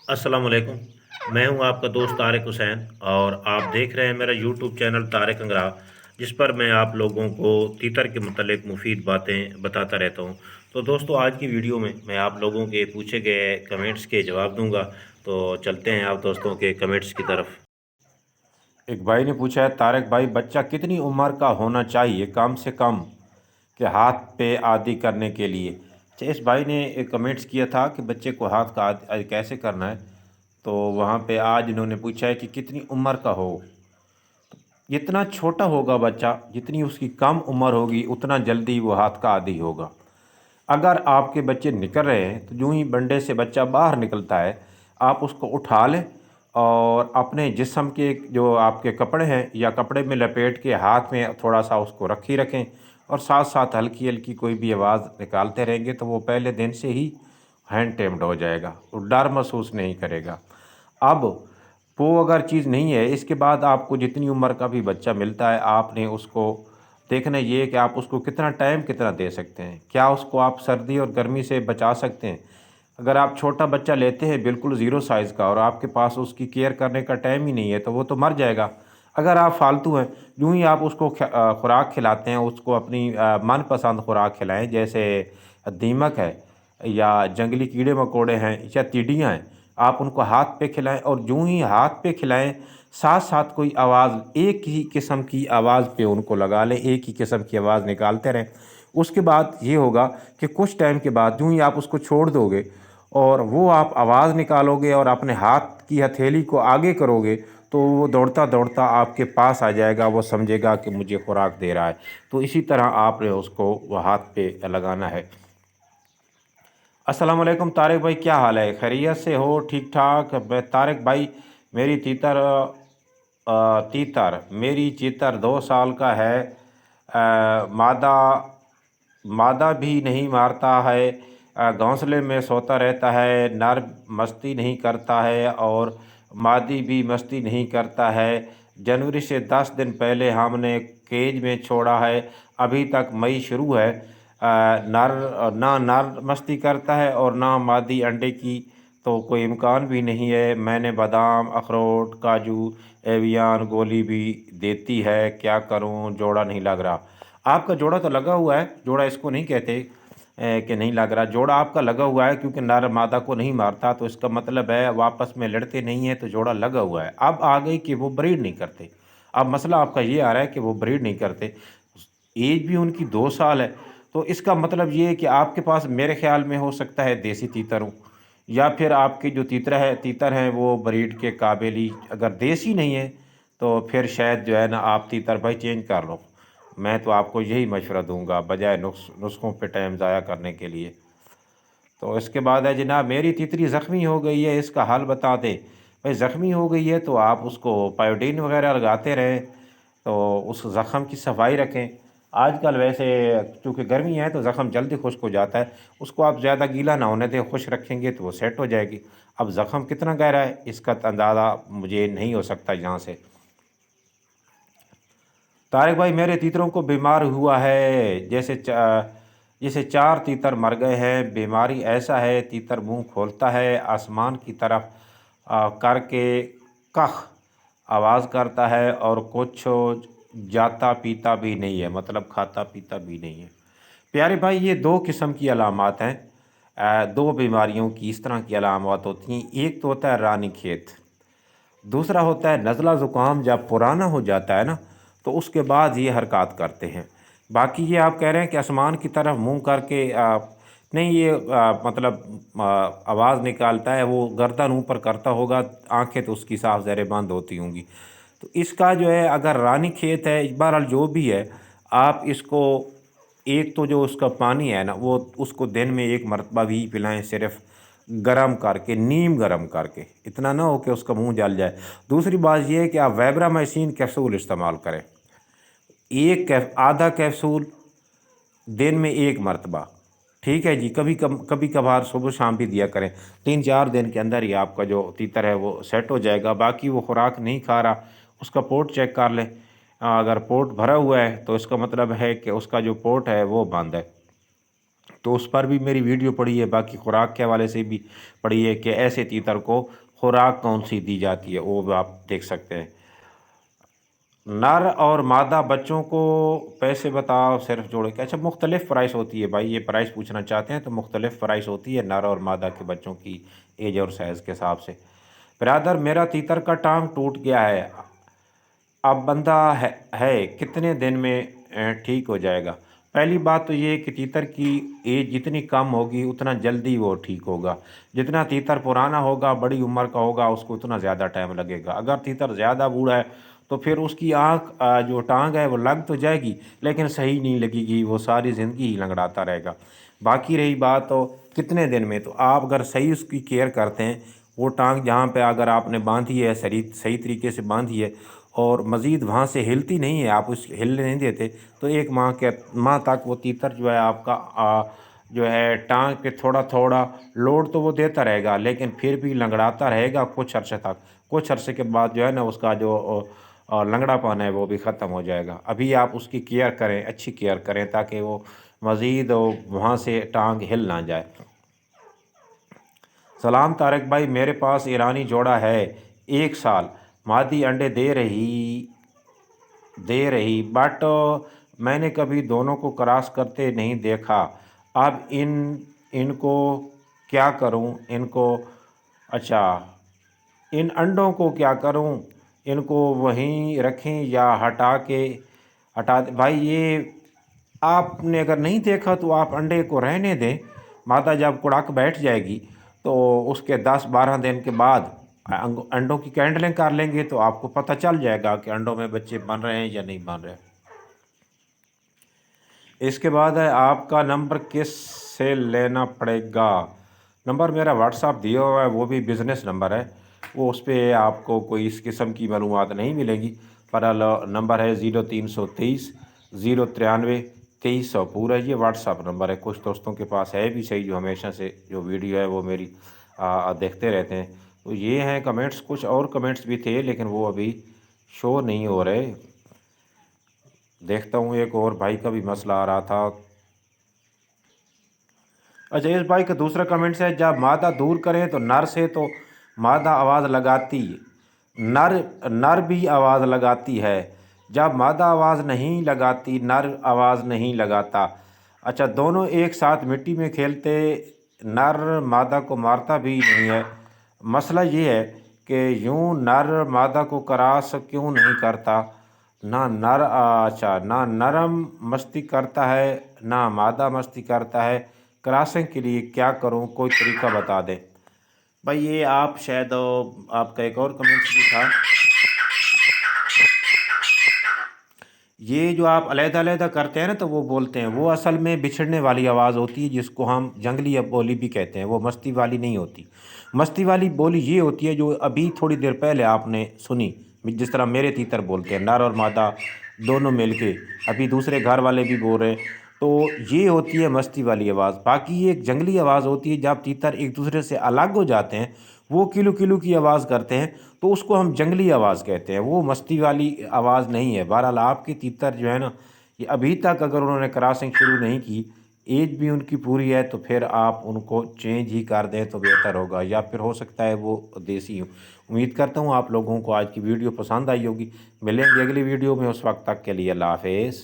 अस्सलाम वालेकुम। मैं हूं आपका दोस्त तारिक हुसैन और आप देख रहे हैं मेरा यूट्यूब चैनल तारिक अंगरा, जिस पर मैं आप लोगों को तीतर के मतलब मुफीद बातें बताता रहता हूं। तो दोस्तों, आज की वीडियो में मैं आप लोगों के पूछे गए कमेंट्स के जवाब दूंगा। तो चलते हैं आप दोस्तों के कमेंट्स की तरफ। एक भाई ने पूछा है, तारक भाई बच्चा कितनी उम्र का होना चाहिए कम से कम के हाथ पे आदि करने के लिए। अच्छा, इस भाई ने एक कमेंट्स किया था कि बच्चे को हाथ का आदि कैसे करना है। तो वहाँ पे आज इन्होंने पूछा है कि कितनी उम्र का हो। जितना छोटा होगा बच्चा, जितनी उसकी कम उम्र होगी, उतना जल्दी वो हाथ का आदी होगा। अगर आपके बच्चे निकल रहे हैं तो यूं ही बंडे से बच्चा बाहर निकलता है, आप उसको उठा लें और अपने जिस्म के जो आपके कपड़े हैं या कपड़े में लपेट के हाथ में थोड़ा सा उसको रखी रखें और साथ साथ हल्की हल्की कोई भी आवाज़ निकालते रहेंगे तो वो पहले दिन से ही हैंड टेम्ड हो जाएगा, वो डर महसूस नहीं करेगा। अब वो अगर चीज़ नहीं है, इसके बाद आपको जितनी उम्र का भी बच्चा मिलता है, आपने उसको देखना ये है कि आप उसको कितना टाइम कितना दे सकते हैं। क्या उसको आप सर्दी और गर्मी से बचा सकते हैं। अगर आप छोटा बच्चा लेते हैं बिल्कुल ज़ीरो साइज़ का और आपके पास उसकी केयर करने का टाइम ही नहीं है, तो वो तो मर जाएगा। अगर आप फालतू हैं, यूँ ही आप उसको खुराक खिलाते हैं, उसको अपनी मनपसंद खुराक खिलाएँ, जैसे दीमक है या जंगली कीड़े मकोड़े हैं या तिड्डियाँ हैं, आप उनको हाथ पे खिलाएँ और यूँ ही हाथ पे खिलाएँ, साथ साथ कोई आवाज़ एक ही किस्म की आवाज़ पे उनको लगा लें, एक ही किस्म की आवाज़ निकालते रहें। उसके बाद ये होगा कि कुछ टाइम के बाद यूँ ही आप उसको छोड़ दोगे और वो आप आवाज़ निकालोगे और अपने हाथ की हथेली को आगे करोगे, तो वो दौड़ता दौड़ता आपके पास आ जाएगा, वो समझेगा कि मुझे खुराक दे रहा है। तो इसी तरह आपने उसको वो हाथ पे लगाना है। अस्सलाम वालेकुम तारिक भाई, क्या हाल है? खैरियत से हो? ठीक ठाक। मैं तारिक भाई, मेरी तीतर मेरी चीतर 2 साल का है। मादा मादा भी नहीं मारता है, घोंसले में सोता रहता है, नर मस्ती नहीं करता है और मादी भी मस्ती नहीं करता है। जनवरी से 10 दिन पहले हमने केज में छोड़ा है, अभी तक मई शुरू है। नर मस्ती करता है और ना मादी अंडे की तो कोई इम्कान भी नहीं है। मैंने बादाम, अखरोट, काजू, एवियन गोली भी देती है, क्या करूं, जोड़ा नहीं लग रहा। आपका जोड़ा तो लगा हुआ है, जोड़ा इसको नहीं कहते कि नहीं लग रहा। जोड़ा आपका लगा हुआ है क्योंकि नर मादा को नहीं मारता, तो इसका मतलब है वो आपस में लड़ते नहीं है, तो जोड़ा लगा हुआ है। अब आ गई कि वो ब्रीड नहीं करते। अब मसला आपका ये आ रहा है कि वो ब्रीड नहीं करते, एज भी उनकी 2 साल है। तो इसका मतलब ये है कि आपके पास मेरे ख्याल में हो सकता है देसी तीतर हो, या फिर आपके जो तीतर हैं वो ब्रीड के काबिल ही, अगर देसी नहीं है तो फिर शायद जो है ना आप तीतर भाई चेंज कर लो। मैं तो आपको यही मशवरा दूंगा बजाय नुस्खों पे टाइम ज़ाया करने के लिए। तो इसके बाद है जनाब, मेरी तितली ज़ख्मी हो गई है, इसका हल बता दें। भाई ज़ख्मी हो गई है तो आप उसको पायोडीन वगैरह लगाते रहें, तो उस ज़ख़म की सफाई रखें। आजकल वैसे चूँकि गर्मी है तो ज़ख़म जल्दी खुश्क हो जाता है, उसको आप ज़्यादा गीला ना होने दें, खुश रखेंगे तो वो सेट हो जाएगी। अब ज़ख़म कितना गहरा है इसका अंदाज़ा मुझे नहीं हो सकता यहाँ से। तारिक भाई, मेरे तीतरों को बीमार हुआ है, जैसे 4 तीतर मर गए हैं। बीमारी ऐसा है, तीतर मुंह खोलता है आसमान की तरफ करके कख आवाज़ करता है और कुछ जाता पीता भी नहीं है, मतलब खाता पीता भी नहीं है। प्यारे भाई, ये 2 किस्म की अलामात हैं। 2 बीमारियों की इस तरह की अलामात होती हैं। एक तो होता है रानी खेत, दूसरा होता है नज़ला ज़ुकाम। जब पुराना हो जाता है ना, तो उसके बाद ये हरकत करते हैं। बाकी ये आप कह रहे हैं कि आसमान की तरफ मुंह करके नहीं, ये मतलब आवाज़ निकालता है, वो गर्दन ऊपर करता होगा, आंखें तो उसकी साफ ज़हरे बंद होती होंगी। तो इसका जो है, अगर रानी खेत है, बहरहाल जो भी है, आप इसको एक तो जो उसका पानी है ना, वो उसको दिन में 1 मरतबा भी पिलाएं, सिर्फ गरम करके, नीम गरम करके, इतना ना हो कि उसका मुंह जल जाए। दूसरी बात यह है कि आप वैब्रामाइसिन कैप्सूल इस्तेमाल करें, आधा कैप्सूल दिन में 1 मरतबा। ठीक है जी, कभी कभार सुबह शाम भी दिया करें। 3-4 दिन के अंदर ही आपका जो तीतर है वो सेट हो जाएगा। बाकी वो खुराक नहीं खा रहा, उसका पोट चेक कर लें। अगर पोट भरा हुआ है तो इसका मतलब है कि उसका जो पोट है वो बंद है। तो उस पर भी मेरी वीडियो पड़ी है, बाकी खुराक के हवाले से भी पड़ी है कि ऐसे तीतर को खुराक कौन सी दी जाती है, वो भी आप देख सकते हैं। नर और मादा बच्चों को पैसे बताओ सिर्फ जोड़ के। अच्छा, मुख्तलिफ़ प्राइस होती है भाई, ये प्राइस पूछना चाहते हैं तो मुख्तलिफ़ प्राइस होती है नर और मादा के बच्चों की एज और साइज़ के हिसाब से। ब्रदर, मेरा तीतर का टांग टूट गया है, अब बंदा है कितने दिन में ठीक हो जाएगा? पहली बात तो ये है कि तीतर की एज जितनी कम होगी उतना जल्दी वो ठीक होगा। जितना तीतर पुराना होगा, बड़ी उम्र का होगा, उसको उतना ज़्यादा टाइम लगेगा। अगर तीतर ज़्यादा बूढ़ा है तो फिर उसकी आँख जो टांग है वो लग तो जाएगी लेकिन सही नहीं लगेगी, वो सारी ज़िंदगी ही लंगड़ाता रहेगा। बाकी रही बात तो कितने दिन में, तो आप अगर सही उसकी केयर करते हैं, वो टांग जहाँ पे अगर आपने बांधी है सही सही तरीके से बांधी है और मज़ीद वहाँ से हिलती नहीं है, आप उस हिलने नहीं देते, तो एक माह तक वो तीतर जो है आपका जो है टांग पे थोड़ा थोड़ा लोड तो वो देता रहेगा लेकिन फिर भी लंगड़ाता रहेगा कुछ अरसे तक। कुछ अरसे के बाद जो है ना उसका जो लंगड़ापन है वो भी ख़त्म हो जाएगा। अभी आप उसकी केयर करें, अच्छी केयर करें ताकि वो मज़ीद वहाँ से टांग हिल ना जाए। सलाम तारक भाई, मेरे पास ईरानी जोड़ा है, 1 साल, मादी अंडे दे रही बट मैंने कभी दोनों को क्रॉस करते नहीं देखा। अब इनको क्या करूं? इनको अच्छा, इन अंडों को क्या करूं? इनको वहीं रखें या हटा दे? भाई ये आपने अगर नहीं देखा तो आप अंडे को रहने दें। मादा जब कुड़ाक बैठ जाएगी तो उसके 10-12 दिन के बाद अंडों की कैंडलिंग कर लेंगे तो आपको पता चल जाएगा कि अंडों में बच्चे बन रहे हैं या नहीं बन रहे। इसके बाद है आपका नंबर किस से लेना पड़ेगा? नंबर मेरा व्हाट्सअप दिया हुआ है, वो भी बिज़नेस नंबर है, वो उस पर आपको कोई इस किस्म की मालूमात नहीं मिलेगी। पर नंबर है 0323 093 2300 पूरा, ये व्हाट्सअप नंबर है। कुछ दोस्तों के पास है भी सही जो हमेशा से जो वीडियो है वो मेरी देखते रहते हैं। तो ये हैं कमेंट्स, कुछ और कमेंट्स भी थे लेकिन वो अभी शो नहीं हो रहे। देखता हूँ, एक और भाई का भी मसला आ रहा था। अच्छा, इस भाई का दूसरा कमेंट्स है, जब मादा दूर करें तो नर से तो मादा आवाज़ लगाती, नर नर भी आवाज़ लगाती है, जब मादा आवाज़ नहीं लगाती नर आवाज़ नहीं लगाता। अच्छा, दोनों एक साथ मिट्टी में खेलते, नर मादा को मारता भी नहीं है। मसला ये है कि यूं नर मादा को क्रॉस क्यों नहीं करता? ना नरम मस्ती करता है ना मादा मस्ती करता है, क्रॉसिंग के लिए क्या करूं, कोई तरीका बता दें। भाई ये आप शायद आपका एक और कमेंट भी था, ये जो आप अलग-अलग करते हैं ना तो वो बोलते हैं, वो असल में बिछड़ने वाली आवाज़ होती है जिसको हम जंगली बोली भी कहते हैं, वो मस्ती वाली नहीं होती। मस्ती वाली बोली ये होती है जो अभी थोड़ी देर पहले आपने सुनी, जिस तरह मेरे तीतर बोलते हैं, नर और मादा दोनों मिलके, अभी दूसरे घर वाले भी बोल रहे हैं, तो ये होती है मस्ती वाली आवाज़। बाकी ये एक जंगली आवाज़ होती है जब तीतर एक दूसरे से अलग हो जाते हैं, वो किलू किलू की आवाज़ करते हैं तो उसको हम जंगली आवाज़ कहते हैं, वो मस्ती वाली आवाज़ नहीं है। बहरहाल आपके तीतर जो है ना, ये अभी तक अगर उन्होंने क्रॉसिंग शुरू नहीं की, एज भी उनकी पूरी है, तो फिर आप उनको चेंज ही कर दें तो बेहतर होगा, या फिर हो सकता है वो देसी हो। उम्मीद करता हूँ आप लोगों को आज की वीडियो पसंद आई होगी। मिलेंगे अगली वीडियो में, उस वक्त तक के लिए अल्लाह हाफ़िज़।